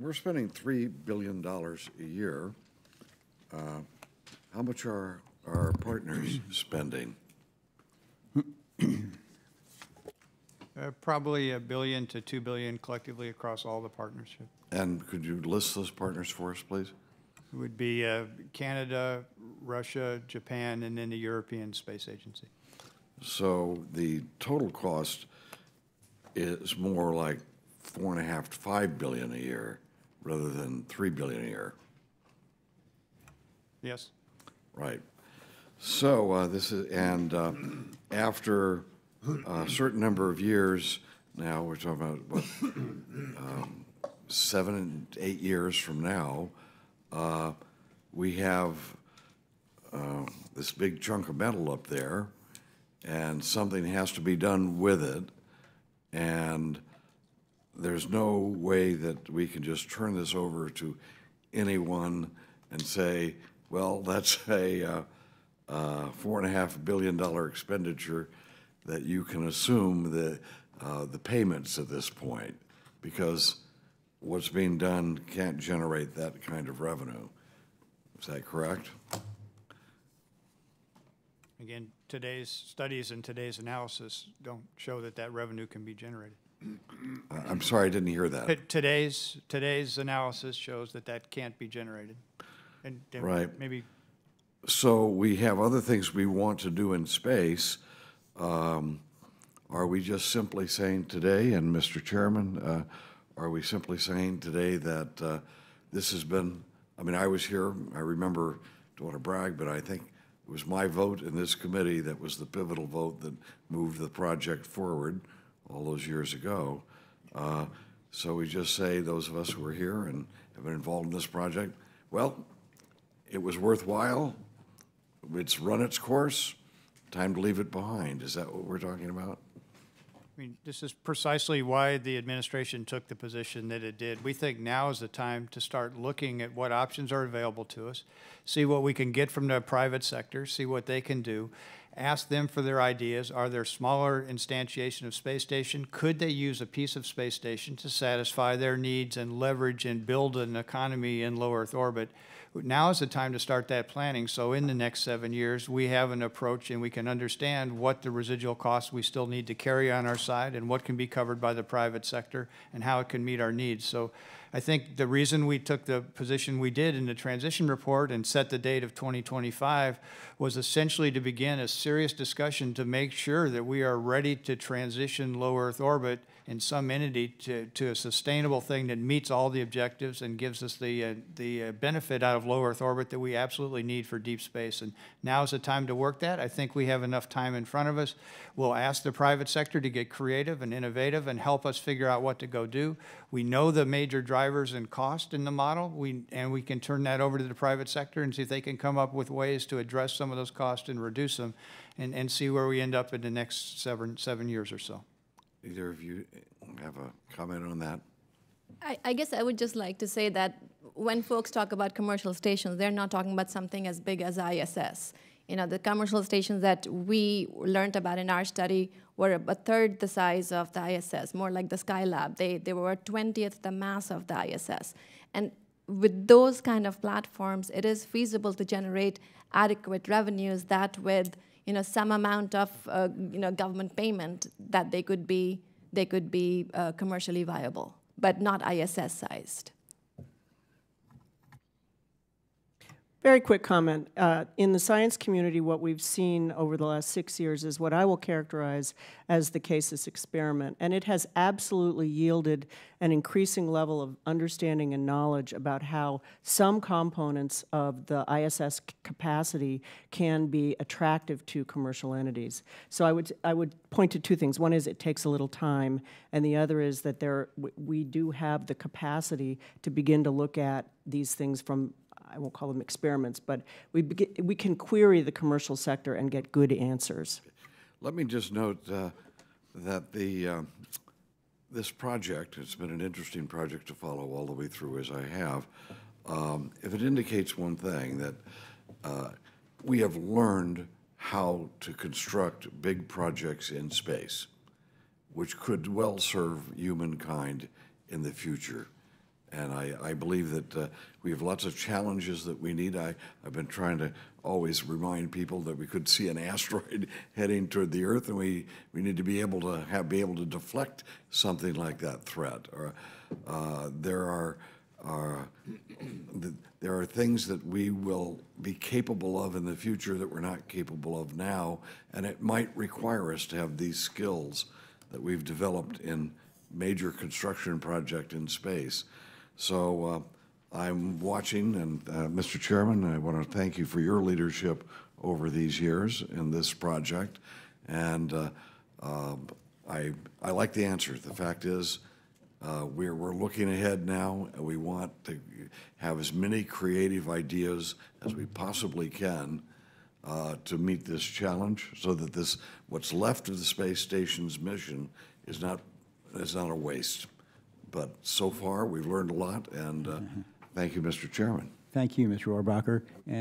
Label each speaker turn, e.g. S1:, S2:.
S1: we're spending $3 billion a year. How much are our partners spending?
S2: Probably $1 billion to $2 billion collectively across all the partnership.
S1: And could you list those partners for us, please?
S2: It would be Canada, Russia, Japan, and then the European Space Agency.
S1: So the total cost is more like $4.5 to $5 billion a year rather than $3 billion a year.
S2: Yes.
S1: Right. So this is, and after a certain number of years, now we're talking about what, 7 and 8 years from now, we have this big chunk of metal up there, and something has to be done with it, and there's no way that we can just turn this over to anyone and say, well, that's a $4.5 billion expenditure that you can assume the payments at this point, because what's being done can't generate that kind of revenue. Is that correct?
S2: Again, today's studies and today's analysis don't show that that revenue can be generated.
S1: I'm sorry, I didn't hear that.
S2: Today's analysis shows that that can't be generated. And
S1: right.
S2: Maybe.
S1: So we have other things we want to do in space. Are we just simply saying today, and Mr. Chairman, are we simply saying today that this has been, I mean, I was here, I remember, don't want to brag, but I think it was my vote in this committee that was the pivotal vote that moved the project forward all those years ago. So we just say, those of us who are here and have been involved in this project, well, it was worthwhile, it's run its course, time to leave it behind. Is that what we're talking about?
S2: I mean, this is precisely why the administration took the position that it did. We think now is the time to start looking at what options are available to us, see what we can get from the private sector, see what they can do, ask them for their ideas. Are there smaller instantiation of space station? Could they use a piece of space station to satisfy their needs and leverage and build an economy in low Earth orbit? Now is the time to start that planning, so in the next 7 years we have an approach and we can understand what the residual costs we still need to carry on our side and what can be covered by the private sector and how it can meet our needs. So I think the reason we took the position we did in the transition report and set the date of 2025 was essentially to begin a serious discussion to make sure that we are ready to transition low Earth orbit in some entity to a sustainable thing that meets all the objectives and gives us the benefit out of low Earth orbit that we absolutely need for deep space. And now is the time to work that. I think we have enough time in front of us. We'll ask the private sector to get creative and innovative and help us figure out what to go do. We know the major drivers and cost in the model, and we can turn that over to the private sector and see if they can come up with ways to address some of those costs and reduce them, and see where we end up in the next seven years or so.
S1: Either of you have a comment on that?
S3: I guess I would just like to say that when folks talk about commercial stations, they're not talking about something as big as ISS. You know, the commercial stations that we learned about in our study were a third the size of the ISS, more like the Skylab. They were a 20th the mass of the ISS. And with those kind of platforms, it is feasible to generate adequate revenues that with some amount of government payment that they could be commercially viable, but not ISS sized.
S4: Very quick comment. In the science community, what we've seen over the last 6 years is what I will characterize as the CASIS experiment. And it has absolutely yielded an increasing level of understanding and knowledge about how some components of the ISS capacity can be attractive to commercial entities. So I would point to two things. One is it takes a little time, and the other is that we do have the capacity to begin to look at these things from, I won't call them experiments, but we can query the commercial sector and get good answers.
S1: Let me just note that this project, it's been an interesting project to follow all the way through as I have. If it indicates one thing, that we have learned how to construct big projects in space, which could well serve humankind in the future. And I believe that we have lots of challenges that we need. I've been trying to always remind people that we could see an asteroid heading toward the Earth, and we need to be able to deflect something like that threat. Or there are things that we will be capable of in the future that we're not capable of now, and it might require us to have these skills that we've developed in major construction project in space. So I'm watching, and Mr. Chairman, I want to thank you for your leadership over these years in this project. And I like the answer. The fact is, we're looking ahead now, and we want to have as many creative ideas as we possibly can to meet this challenge, so that what's left of the space station's mission is not a waste. But so far, we've learned a lot, and thank you, Mr. Chairman.
S5: Thank you, Mr. Rohrabacher.